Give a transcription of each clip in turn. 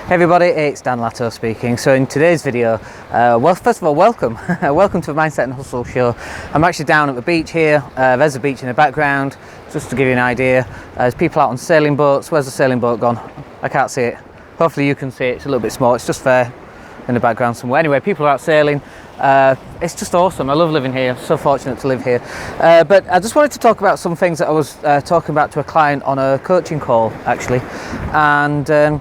Hey everybody, it's Dan Latto speaking. So in today's video, well, first of all, welcome. Welcome to the Mindset and Hustle show. I'm actually down at the beach here. There's a beach in the background, just to give you an idea. There's people out on sailing boats. Where's the sailing boat gone? I can't see it. Hopefully you can see it. It's a little bit small. It's just there in the background somewhere. Anyway, people are out sailing. It's just awesome. I love living here. So fortunate to live here. But I just wanted to talk about some things that I was talking about to a client on a coaching call, actually. And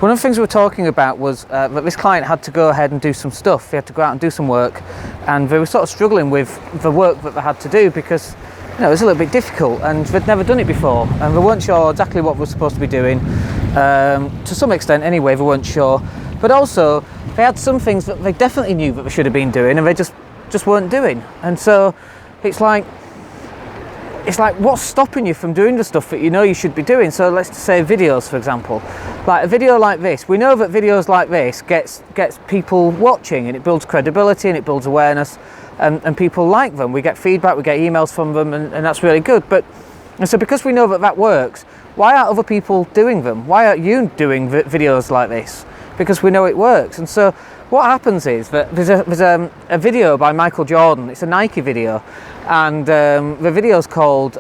one of the things we were talking about was that this client had to go ahead and do some stuff. He had to go out and do some work, and they were sort of struggling with the work that they had to do because, you know, it was a little bit difficult and they'd never done it before and they weren't sure exactly what they were supposed to be doing. To some extent anyway, they weren't sure. But also, they had some things that they definitely knew that they should have been doing and they just weren't doing. And so it's like what's stopping you from doing the stuff that you know you should be doing? So let's just say videos, for example. Like a video like this, we know that videos like this gets people watching, and it builds credibility and it builds awareness, and people like them. We get feedback, we get emails from them, and that's really good. And so because we know that that works, why aren't other people doing them? Why aren't you doing videos like this? Because we know it works. And so what happens is that there's a video by Michael Jordan. It's a Nike video, and the video's called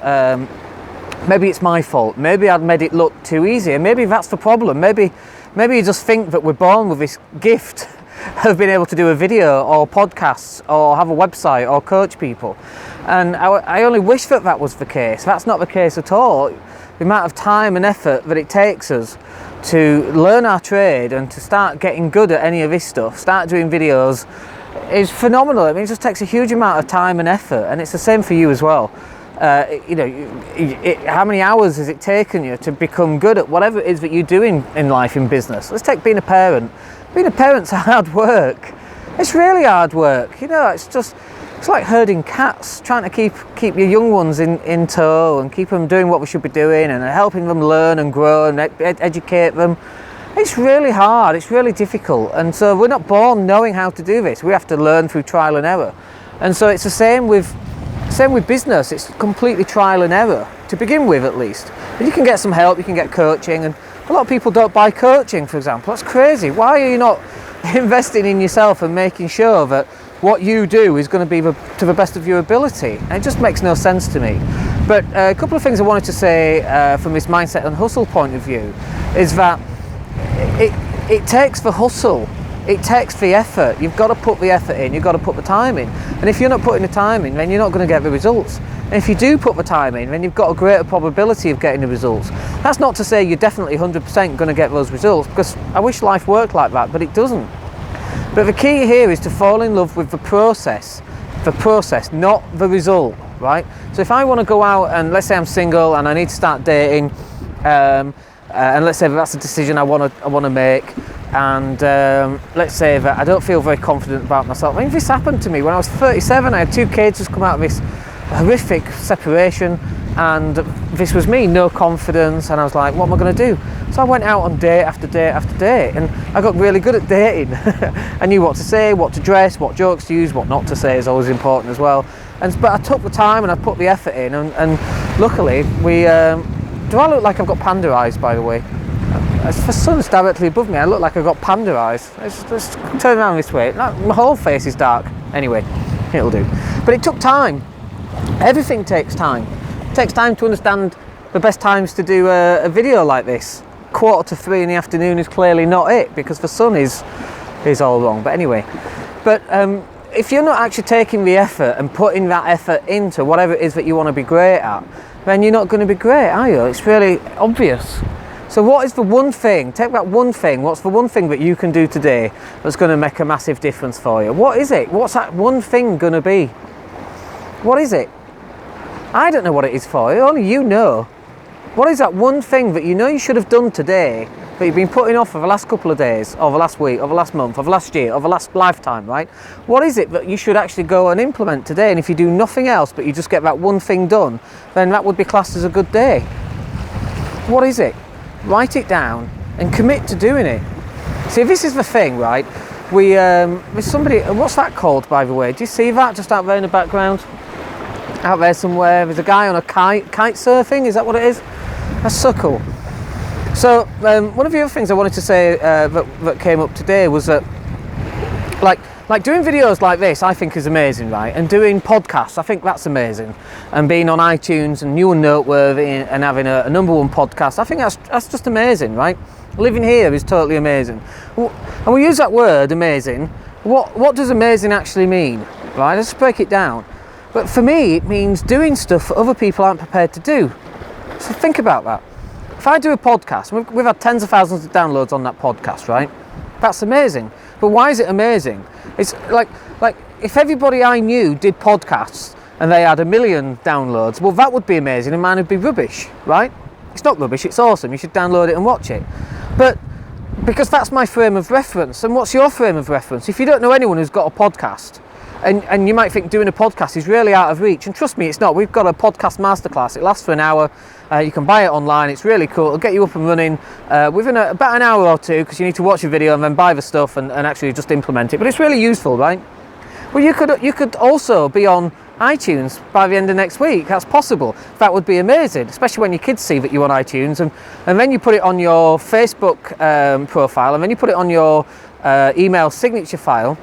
Maybe It's My Fault. Maybe I'd made it look too easy, and maybe that's the problem. Maybe you just think that we're born with this gift of being able to do a video or podcasts or have a website or coach people. And I only wish that was the case. That's not the case at all. The amount of time and effort that it takes us to learn our trade and to start getting good at any of this stuff, start doing videos, is phenomenal. I mean, it just takes a huge amount of time and effort, and it's the same for you as well. You know, how many hours has it taken you to become good at whatever it is that you do in life, in business? Let's take being a parent. Being a parent's hard work. It's really hard work. You know, it's like herding cats, trying to keep your young ones in tow and keep them doing what we should be doing and helping them learn and grow and educate them. It's really hard, it's really difficult, and so we're not born knowing how to do this. We have to learn through trial and error. And so it's the same with business. It's completely trial and error, to begin with at least. And you can get some help, you can get coaching, and a lot of people don't buy coaching, for example. That's crazy. Why are you not investing in yourself and making sure that what you do is going to be to the best of your ability? And it just makes no sense to me. But a couple of things I wanted to say from this mindset and hustle point of view is that it takes the hustle, it takes the effort. You've got to put the effort in, you've got to put the time in. And if you're not putting the time in, then you're not going to get the results. And if you do put the time in, then you've got a greater probability of getting the results. That's not to say you're definitely 100% going to get those results, because I wish life worked like that, but it doesn't. But the key here is to fall in love with the process, not the result, right? So if I want to go out and let's say I'm single and I need to start dating, and let's say that's a decision I want to make, and let's say that I don't feel very confident about myself. I mean, this happened to me when I was 37. I had 2 kids just come out of this horrific separation, and this was me, no confidence, and I was like, what am I going to do? So I went out on date after date after date, and I got really good at dating. I knew what to say, what to dress, what jokes to use, what not to say is always important as well. But I took the time and I put the effort in, and luckily we... do I look like I've got panda eyes, by the way? The sun's directly above me, I look like I've got panda eyes. Let's turn around this way. My whole face is dark. Anyway, it'll do. But it took time. Everything takes time. It takes time to understand the best times to do a video like this. 2:45 in the afternoon is clearly not it, because the sun is all wrong. But anyway, if you're not actually taking the effort and putting that effort into whatever it is that you want to be great at, then you're not going to be great, are you? It's really obvious. So what is the one thing, take that one thing, what's the one thing that you can do today that's going to make a massive difference for you? What is it? What's that one thing going to be? What is it? I don't know what it is for you, only you know. What is that one thing that you know you should have done today that you've been putting off for the last couple of days, or the last week, or the last month, or the last year, or the last lifetime, right? What is it that you should actually go and implement today? And if you do nothing else, but you just get that one thing done, then that would be classed as a good day. What is it? Write it down and commit to doing it. See, this is the thing, right? There's somebody, what's that called, by the way? Do you see that just out there in the background? Out there somewhere, there's a guy on a kite surfing, is that what it is? That's so cool. So one of the other things I wanted to say that came up today was that like doing videos like this I think is amazing, right? And doing podcasts, I think that's amazing. And being on iTunes and new and noteworthy and having a #1 podcast, I think that's just amazing, right? Living here is totally amazing. And we use that word amazing. What does amazing actually mean, right? Let's break it down. But for me, it means doing stuff that other people aren't prepared to do. So think about that. If I do a podcast, we've had tens of thousands of downloads on that podcast, right? That's amazing. But why is it amazing? It's like if everybody I knew did podcasts and they had 1 million downloads, well, that would be amazing and mine would be rubbish, right? It's not rubbish, it's awesome. You should download it and watch it. But because that's my frame of reference. And what's your frame of reference? If you don't know anyone who's got a podcast, and you might think doing a podcast is really out of reach, and trust me, it's not. We've got a podcast masterclass. It lasts for an hour. You can buy it online. It's really cool. It'll get you up and running within about an hour or two, because you need to watch a video and then buy the stuff and actually just implement it. But it's really useful, right? Well, you could also be on iTunes by the end of next week. That's possible. That would be amazing, especially when your kids see that you're on iTunes, and then you put it on your Facebook profile, and then you put it on your email signature file.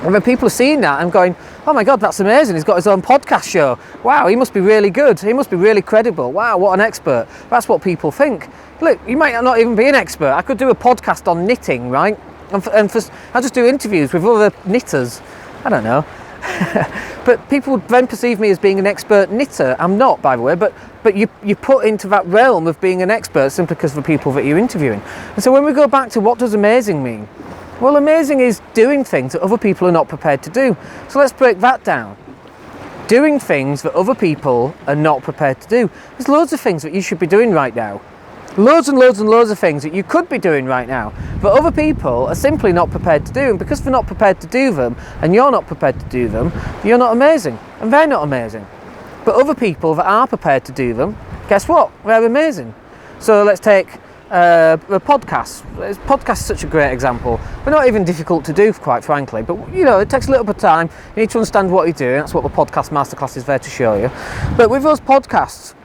And then people are seeing that and going, oh my God, that's amazing. He's got his own podcast show. Wow, he must be really good. He must be really credible. Wow, what an expert. That's what people think. Look, you might not even be an expert. I could do a podcast on knitting, right? I just do interviews with other knitters. I don't know. But people would then perceive me as being an expert knitter. I'm not, by the way, but you put into that realm of being an expert simply because of the people that you're interviewing. And so when we go back to what does amazing mean? Well, amazing is doing things that other people are not prepared to do. So let's break that down. Doing things that other people are not prepared to do. There's loads of things that you should be doing right now. Loads and loads and loads of things that you could be doing right now, but other people are simply not prepared to do. And because they're not prepared to do them, and you're not prepared to do them, you're not amazing, and they're not amazing. But other people that are prepared to do them, guess what? They're amazing. So let's take the podcasts. Podcasts is such a great example. They're not even difficult to do, quite frankly, but you know, it takes a little bit of time. You need to understand what you're doing. That's what the podcast masterclass is there to show you. But with those podcasts,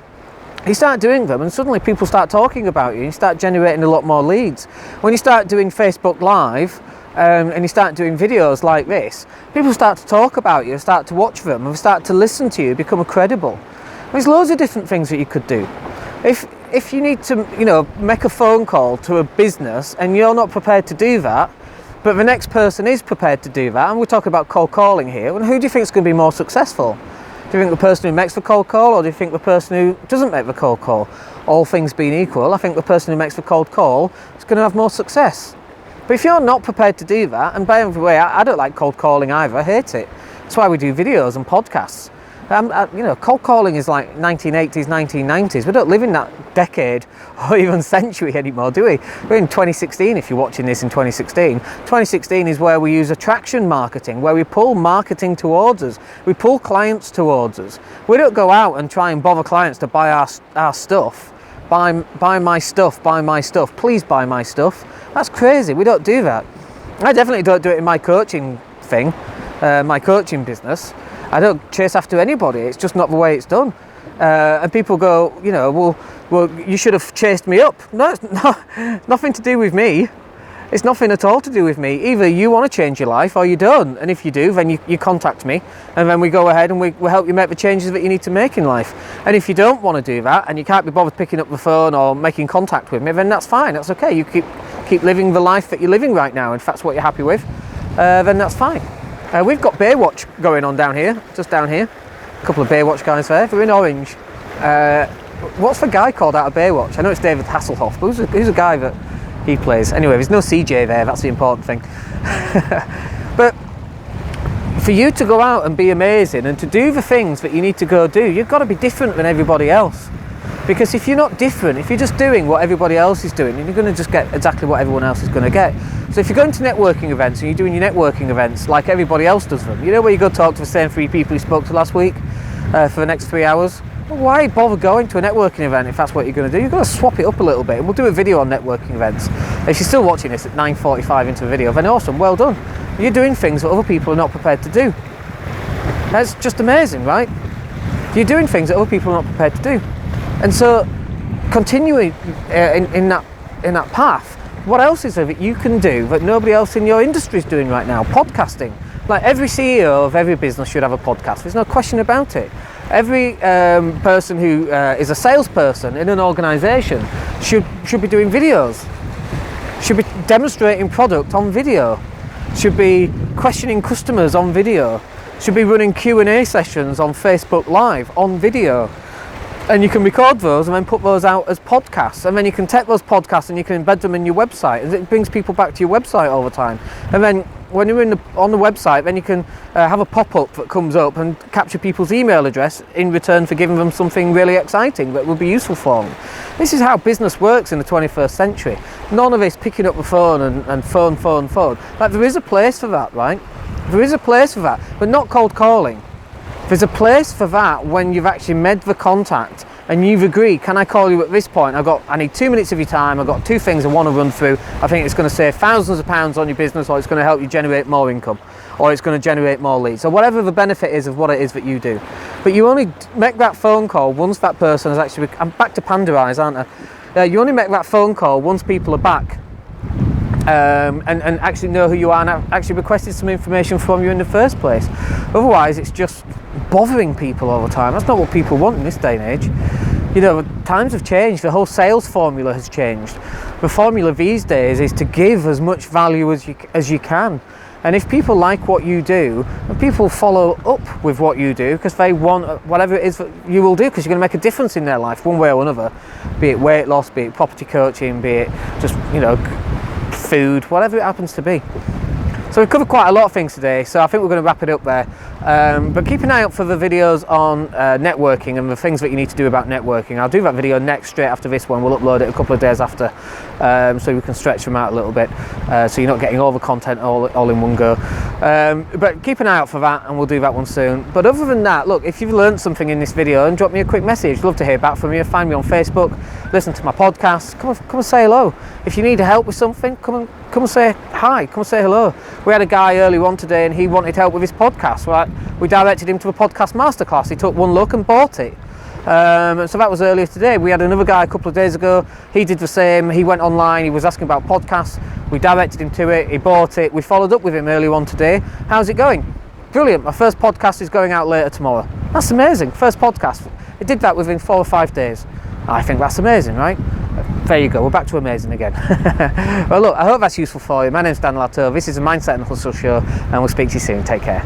you start doing them and suddenly people start talking about you. You start generating a lot more leads. When you start doing Facebook Live and you start doing videos like this, people start to talk about you, start to watch them, and start to listen to you, become credible. There's loads of different things that you could do. If you need to, you know, make a phone call to a business and you're not prepared to do that, but the next person is prepared to do that, and we're talking about cold calling here, well, who do you think is going to be more successful? Do you think the person who makes the cold call, or do you think the person who doesn't make the cold call? All things being equal, I think the person who makes the cold call is going to have more success. But if you're not prepared to do that, and by the way, I don't like cold calling either, I hate it. That's why we do videos and podcasts. You know, cold calling is like 1980s, 1990s. We don't live in that decade or even century anymore, do we? We're in 2016 if you're watching this in 2016. 2016 is where we use attraction marketing, where we pull marketing towards us. We pull clients towards us. We don't go out and try and bother clients to buy our stuff. Buy my stuff, buy my stuff. Please buy my stuff. That's crazy. We don't do that. I definitely don't do it in my coaching thing, my coaching business. I don't chase after anybody. It's just not the way it's done. And people go, you know, well, you should have chased me up. No, it's nothing to do with me. It's nothing at all to do with me. Either you want to change your life or you don't. And if you do, then you contact me, and then we go ahead and we help you make the changes that you need to make in life. And if you don't want to do that, and you can't be bothered picking up the phone or making contact with me, then that's fine. That's okay. You keep living the life that you're living right now. And if that's what you're happy with, then that's fine. We've got Baywatch going on down here, just down here. A couple of Baywatch guys there. They're in orange. What's the guy called out of Baywatch? I know it's David Hasselhoff, but who's a guy that he plays? Anyway, there's no CJ there, that's the important thing. But for you to go out and be amazing and to do the things that you need to go do, you've got to be different than everybody else. Because if you're not different, if you're just doing what everybody else is doing, then you're going to just get exactly what everyone else is going to get. So if you're going to networking events and you're doing your networking events like everybody else does them, you know where you go talk to the same 3 people you spoke to last week for the next 3 hours? Well, why bother going to a networking event if that's what you're going to do? You've got to swap it up a little bit, and we'll do a video on networking events. If you're still watching this at 9:45 into the video, then awesome, well done. You're doing things that other people are not prepared to do. That's just amazing, right? You're doing things that other people are not prepared to do. And so continuing in that in that path, what else is there that you can do that nobody else in your industry is doing right now? Podcasting. Like every CEO of every business should have a podcast. There's no question about it. Every person who is a salesperson in an organisation should be doing videos, should be demonstrating product on video, should be questioning customers on video, should be running Q&A sessions on Facebook Live on video. And you can record those and then put those out as podcasts, and then you can take those podcasts and you can embed them in your website, and it brings people back to your website all the time. And then when you're on the website, then you can have a pop-up that comes up and capture people's email address in return for giving them something really exciting that will be useful for them. This is how business works in the 21st century. None of this picking up the phone and phone. Like, there is a place for that, right? There is a place for that, but not cold calling. There's a place for that when you've actually made the contact and you've agreed, can I call you at this point? I need 2 minutes of your time, I've got 2 things I want to run through. I think it's going to save thousands of pounds on your business, or it's going to help you generate more income, or it's going to generate more leads, or whatever the benefit is of what it is that you do. But you only make that phone call once that person has actually, I'm back to panderize, aren't I? You only make that phone call once people are back and actually know who you are and actually requested some information from you in the first place. Otherwise, it's just bothering people all the time. That's not what people want in this day and age. You know, times have changed. The whole sales formula has changed. The formula these days is to give as much value as you can. And if people like what you do, and people follow up with what you do because they want whatever it is that you will do, because you're going to make a difference in their life one way or another, be it weight loss, be it property coaching, be it just, you know, food, whatever it happens to be. So we've covered quite a lot of things today, so I think we're going to wrap it up there. But keep an eye out for the videos on networking and the things that you need to do about networking. I'll do that video next, straight after this one. We'll upload it a couple of days after, so we can stretch them out a little bit, so you're not getting all the content all in one go. But keep an eye out for that, and we'll do that one soon. But other than that, look, if you've learned something in this video, and drop me a quick message. Love to hear back from you. Find me on Facebook, listen to my podcast, come and say hello. If you need help with something, come and say hi, come and say hello. We had a guy earlier on today and he wanted help with his podcast. Right? We directed him to a podcast masterclass. He took one look and bought it. So that was earlier today. We had another guy a couple of days ago. He did the same. He went online. He was asking about podcasts. We directed him to it. He bought it. We followed up with him earlier on today. How's it going? Brilliant. My first podcast is going out later tomorrow. That's amazing. First podcast. It did that within 4 or 5 days. I think that's amazing, right? There you go, we're back to amazing again. Well, look, I hope that's useful for you. My name's Dan Latto. This is a Mindset and Hustle show, and we'll speak to you soon. Take care.